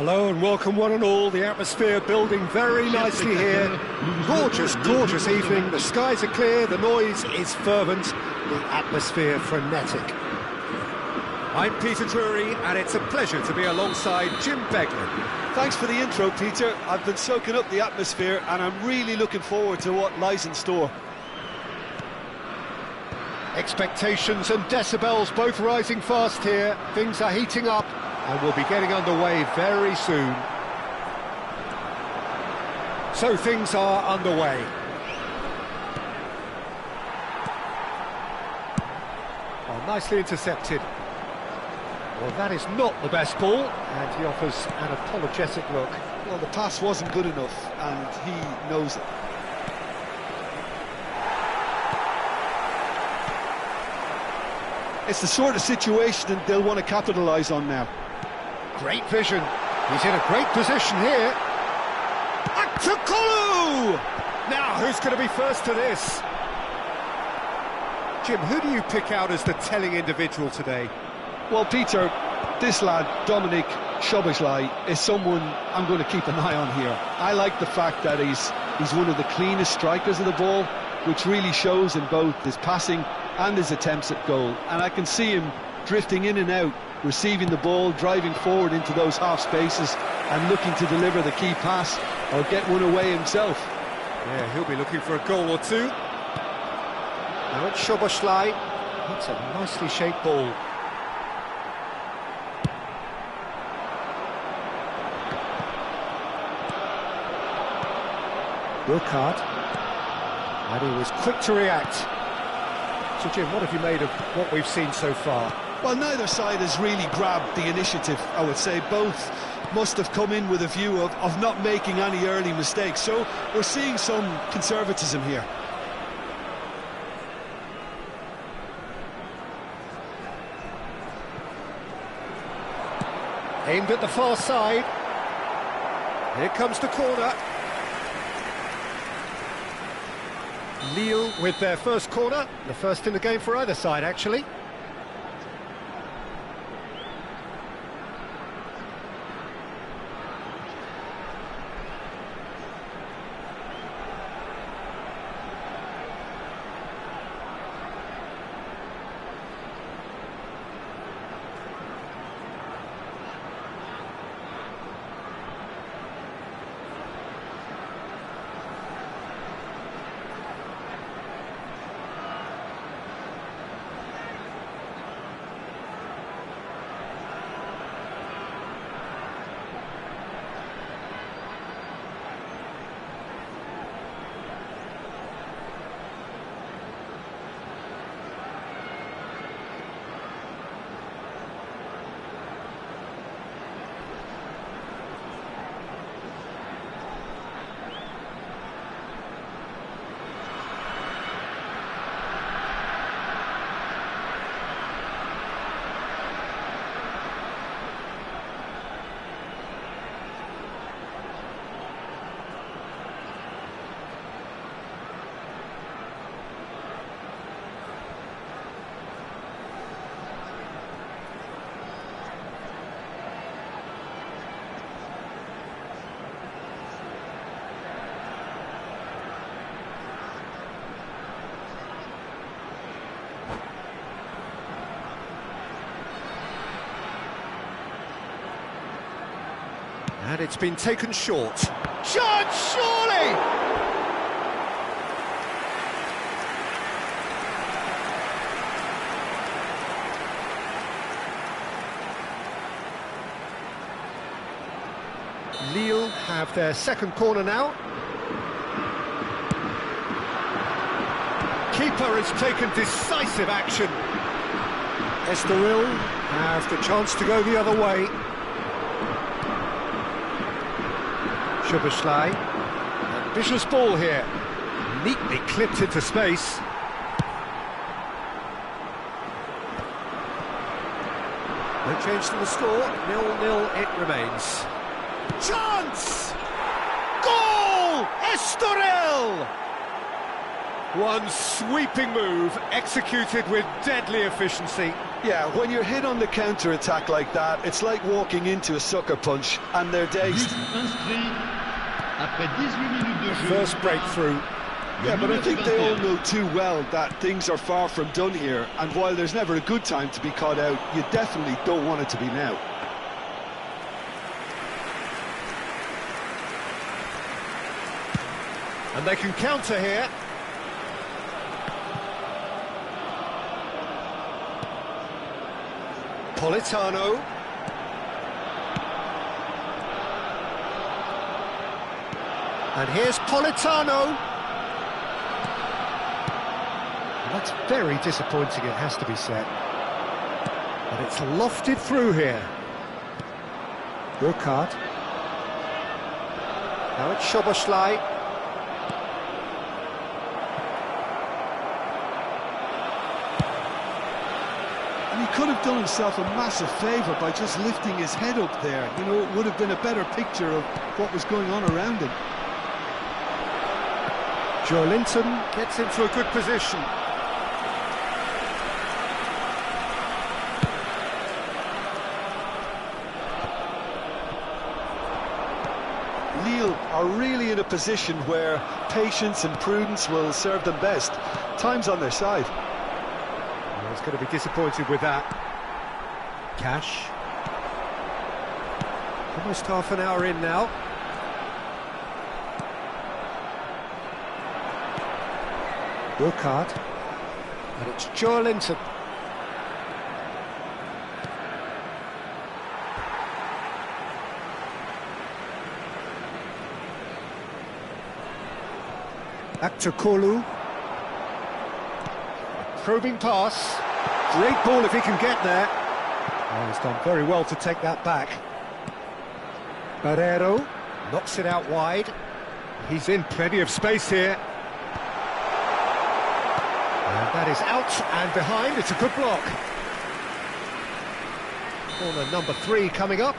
Hello and welcome one and all. The atmosphere building very nicely here. Gorgeous, gorgeous evening. The skies are clear, the noise is fervent, the atmosphere frenetic. I'm Peter Drury and it's a pleasure to be alongside Jim Beglin. Thanks for the intro, Peter. I've been soaking up the atmosphere and I'm really looking forward to what lies in store. Expectations and decibels both rising fast here. Things are heating up and we'll be getting underway very soon. So things are underway. Oh, nicely intercepted. Well, that is not the best ball, and he offers an apologetic look. Well, the pass wasn't good enough, and he knows it. It's the sort of situation they'll want to capitalise on now. Great vision. He's in a great position here. Aktakolu! Now, who's going to be first to this? Jim, who do you pick out as the telling individual today? Well, Peter, this lad, Dominic Szoboszlai, is someone I'm going to keep an eye on here. I like the fact that he's one of the cleanest strikers of the ball, which really shows in both his passing and his attempts at goal. And I can see him drifting in and out, receiving the ball, driving forward into those half spaces and looking to deliver the key pass or get one away himself. Yeah, he'll be looking for a goal or two. Now it's Szoboszlai. That's a nicely shaped ball. Burkhardt. And he was quick to react. So Jim, what have you made of what we've seen so far? Well, neither side has really grabbed the initiative, I would say. Both must have come in with a view of not making any early mistakes. So we're seeing some conservatism here. Aimed at the far side. Here comes the corner. Lille with their first corner. The first in the game for either side, actually. And it's been taken short. Chance, surely! Lille have their second corner now. Keeper has taken decisive action. Estoril have the chance to go the other way. Szoboszlai, ambitious ball here, neatly clipped into space. No change to the score, 0-0 it remains. Chance! Goal! Estoril! One sweeping move, executed with deadly efficiency. Yeah, when you're hit on the counter-attack like that, it's like walking into a sucker punch, and they're dazed. The first breakthrough. Yeah, but I think they all know too well that things are far from done here, and while there's never a good time to be caught out, you definitely don't want it to be now. And they can counter here. Politano. And here's Politano. Well, that's very disappointing, it has to be said. But it's lofted through here. Burkhardt. Now it's Szoboszlai. And he could have done himself a massive favour by just lifting his head up there. You know, it would have been a better picture of what was going on around him. Joelinton gets into a good position. Lille are really in a position where patience and prudence will serve them best. Time's on their side. Well, he's going to be disappointed with that. Cash. Almost half an hour in now. Burkhardt. And it's Joelinton. Aktakolu. Probing pass. Great ball if he can get there. Oh, he's done very well to take that back. Barrero knocks it out wide. He's in plenty of space here. And that is out and behind. It's a good block. Corner number 3 coming up.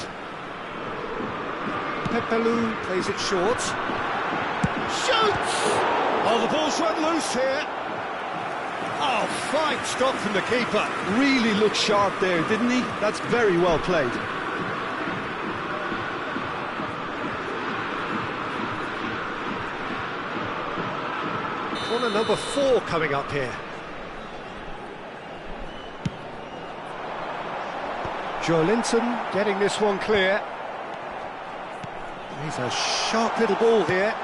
Pepelu plays it short. Shoots! Oh, the ball's run loose here. Oh, fine stop from the keeper. Really looked sharp there, didn't he? That's very well played. Corner number 4 coming up here. Joelinton getting this one clear. He's a sharp little ball here.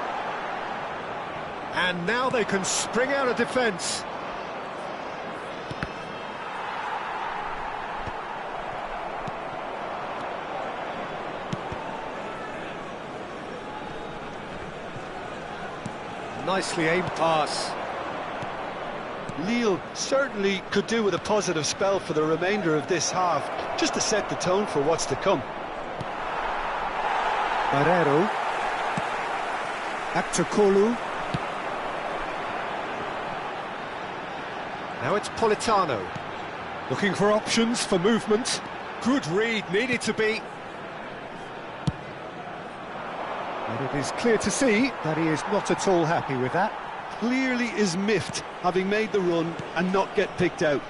And now they can spring out of defence. Nicely aimed pass. Lille certainly could do with a positive spell for the remainder of this half, just to set the tone for what's to come. Barrero. Aktakolu. Now it's Politano. Looking for options for movement. Good read, needed to be. And it is clear to see that he is not at all happy with that. Clearly is miffed, having made the run and not get picked out.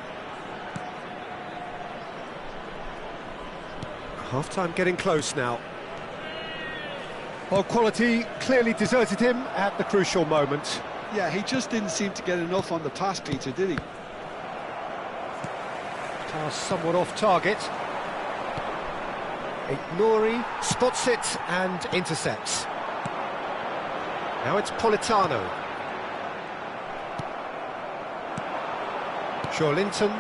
Half-time getting close now. Well, quality clearly deserted him at the crucial moment. Yeah, he just didn't seem to get enough on the pass, Peter, did he? Pass somewhat off target. Ignori spots it and intercepts. Now it's Politano. Joelinton.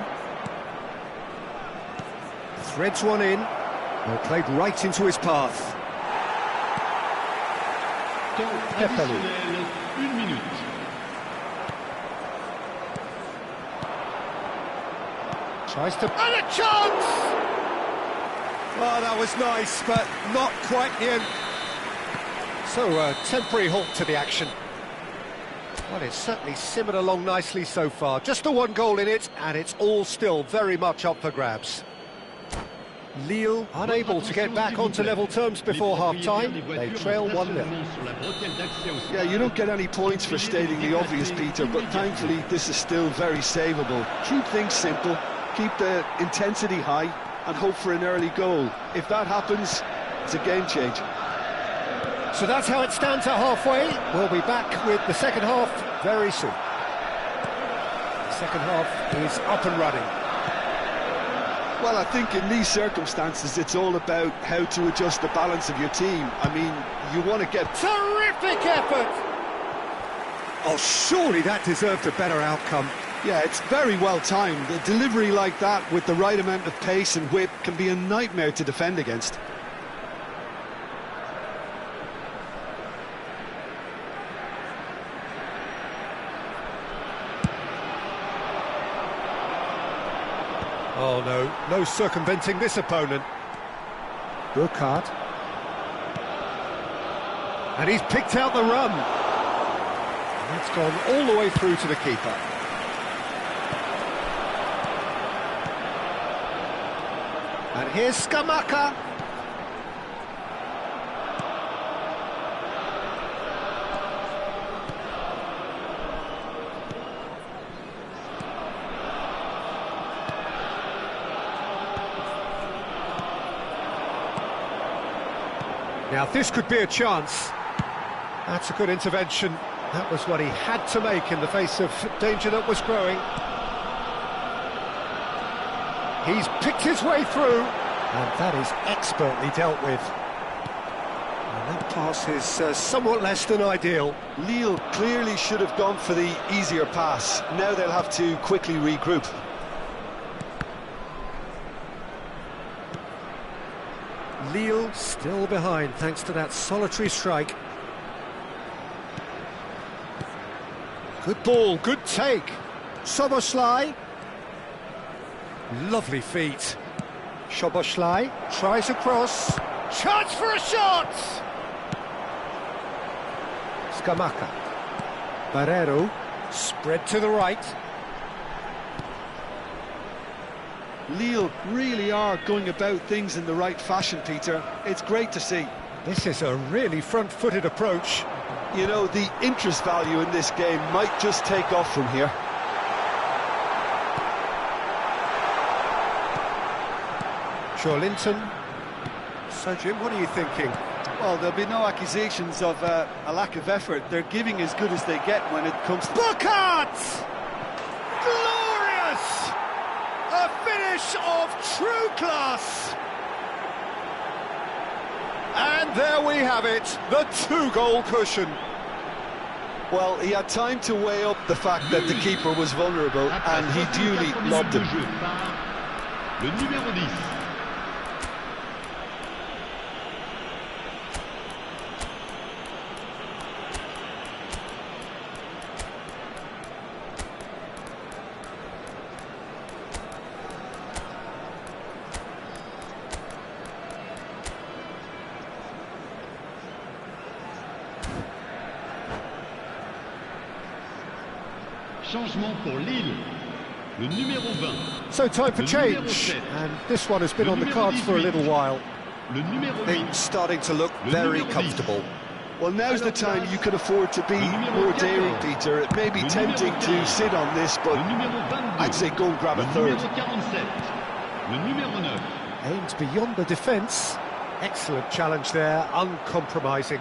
Threads one in. Well, played right into his path. Pepelu. 1 minute. Tries to... And a chance! Oh, that was nice, but not quite the end. So, a temporary halt to the action. Well, it's certainly simmered along nicely so far. Just the one goal in it, and it's all still very much up for grabs. Lille unable to get back onto level terms before half-time. They trail 1-0. Yeah, you don't get any points for stating the obvious, Peter, but thankfully this is still very savable. Keep things simple, keep the intensity high, and hope for an early goal. If that happens, it's a game changer. So that's how it stands at halfway. We'll be back with the second half very soon. The second half is up and running. Well, I think in these circumstances, it's all about how to adjust the balance of your team. I mean, you want to get... Terrific effort! Oh, surely that deserved a better outcome. Yeah, it's very well timed. A delivery like that with the right amount of pace and whip can be a nightmare to defend against. Oh no, no circumventing this opponent. Burkhardt. And he's picked out the run. And that's gone all the way through to the keeper. And here's Skamaka. Now this could be a chance. That's a good intervention. That was what he had to make in the face of danger that was growing. He's picked his way through, and that is expertly dealt with. And that pass is somewhat less than ideal. Lille clearly should have gone for the easier pass. Now they'll have to quickly regroup. Lille still behind thanks to that solitary strike. Good ball, good take. Soboslai. Lovely feet. Soboslai tries a cross. Chance for a shot! Skamaka. Barreiro spread to the right. Lille really are going about things in the right fashion, Peter. It's great to see. This is a really front-footed approach. You know, the interest value in this game might just take off from here. Linton. So, Jim, what are you thinking? Well, there'll be no accusations of a lack of effort. They're giving as good as they get when it comes to... Burkhardt! Glorious! A finish of true class! And there we have it, the two-goal cushion. Well, he had time to weigh up the fact that the keeper was vulnerable, and he duly lobbed him. Le numéro 10. Changement pour Lille, le numéro 20. So time for change, and this one has been on the cards for a little while. Le numéro 8. Things starting to look very comfortable. Well, now's the time you can afford to be more daring, Peter. It may be tempting to sit on this, but I'd say go and grab a third. Le numéro 9. Aimed beyond the defence. Excellent challenge there, uncompromising.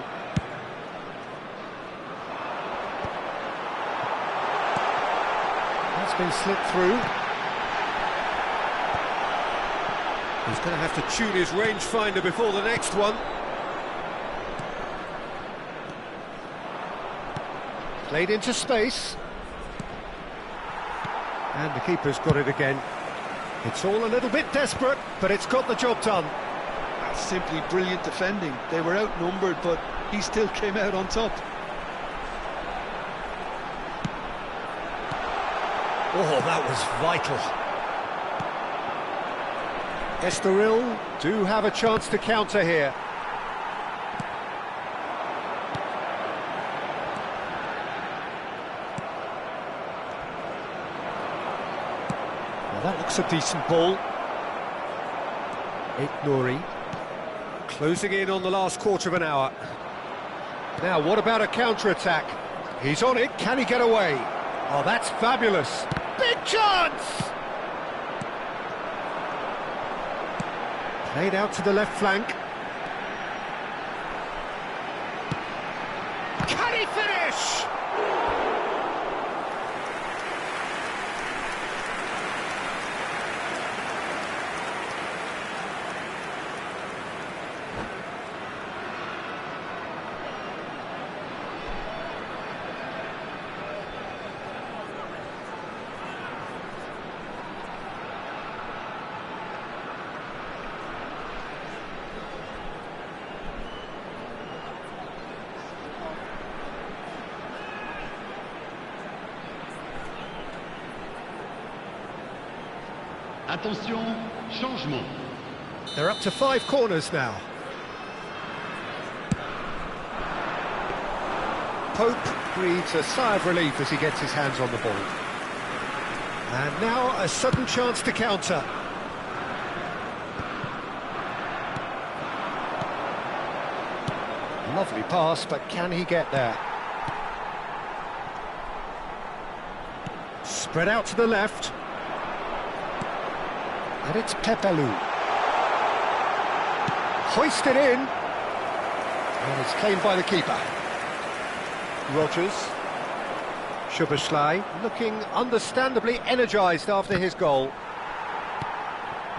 That's been slipped through. He's going to have to tune his rangefinder before the next one. Played into space. And the keeper's got it again. It's all a little bit desperate, but it's got the job done. That's simply brilliant defending. They were outnumbered, but he still came out on top. Oh, that was vital. Estoril do have a chance to counter here. Now that looks a decent ball. Nouri closing in on the last quarter of an hour. Now, what about a counter-attack? He's on it, can he get away? Oh, that's fabulous. Big chance! Played out to the left flank. Can he finish? Attention, changement. They're up to 5 corners now. Pope breathes a sigh of relief as he gets his hands on the ball. And now a sudden chance to counter. Lovely pass, but can he get there? Spread out to the left. And it's Pepelu. Hoisted in. And it's claimed by the keeper. Rogers. Szoboszlai looking understandably energised after his goal.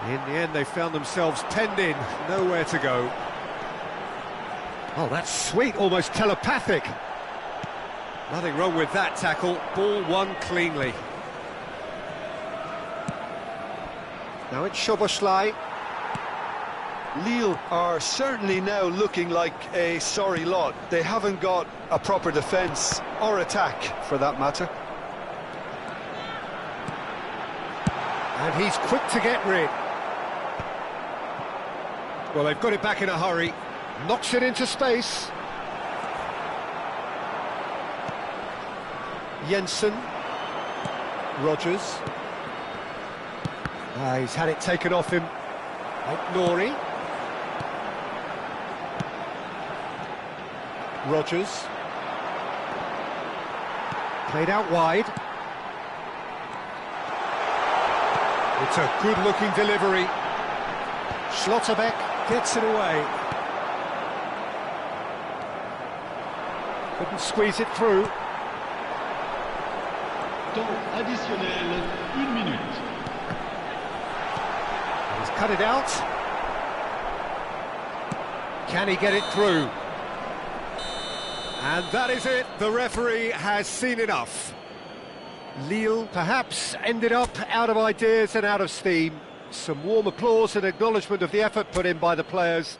In the end, they found themselves penned in, nowhere to go. Oh, that's sweet, almost telepathic. Nothing wrong with that tackle. Ball won cleanly. Now it's Szoboszlai. Lille are certainly now looking like a sorry lot. They haven't got a proper defence or attack, for that matter. And he's quick to get rid. Well, they've got it back in a hurry. Knocks it into space. Jensen. Rogers. He's had it taken off him. Nouri. Rogers. Played out wide. It's a good-looking delivery. Schlotterbeck gets it away. Couldn't squeeze it through. Temps additionnel, 1 minute. He's cut it out. Can he get it through? And that is it. The referee has seen enough. Lille perhaps ended up out of ideas and out of steam. Some warm applause and acknowledgement of the effort put in by the players.